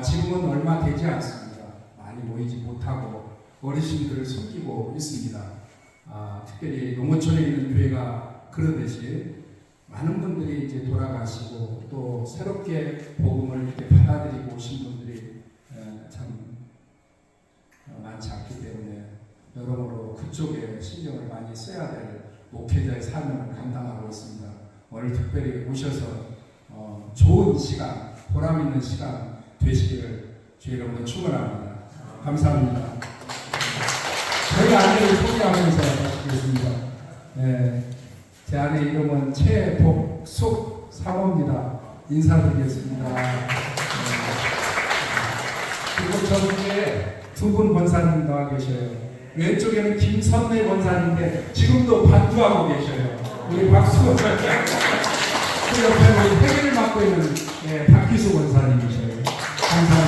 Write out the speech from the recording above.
지금은 얼마 되지 않습니다. 많이 모이지 못하고 어르신들을 섬기고 있습니다. 특별히 농어촌에 있는 교회가 그러듯이 많은 분들이 이제 돌아가시고 또 새롭게 복음을 이렇게 받아들이고 오신 분들이 참 많지 않기 때문에 여러모로 그쪽에 신경을 많이 써야 될 목회자의 사명을 감당하고 있습니다. 오늘 특별히 오셔서 좋은 시간, 보람 있는 시간 되시기를 주의 이름으로 축원합니다. 감사합니다. 저희 아내를 소개하면서 마치겠습니다. 네, 제 아내 이름은 최복숙 사모입니다. 인사드리겠습니다. 그리고 저쪽에 두 분 권사님 나와 계셔요. 왼쪽에는 김선래 권사님인데 지금도 반주하고 계셔요. 우리 박수 권사님. 그 옆에 우리 회계를 맡고 있는 박기수 권사님이셔요. 감사합니다.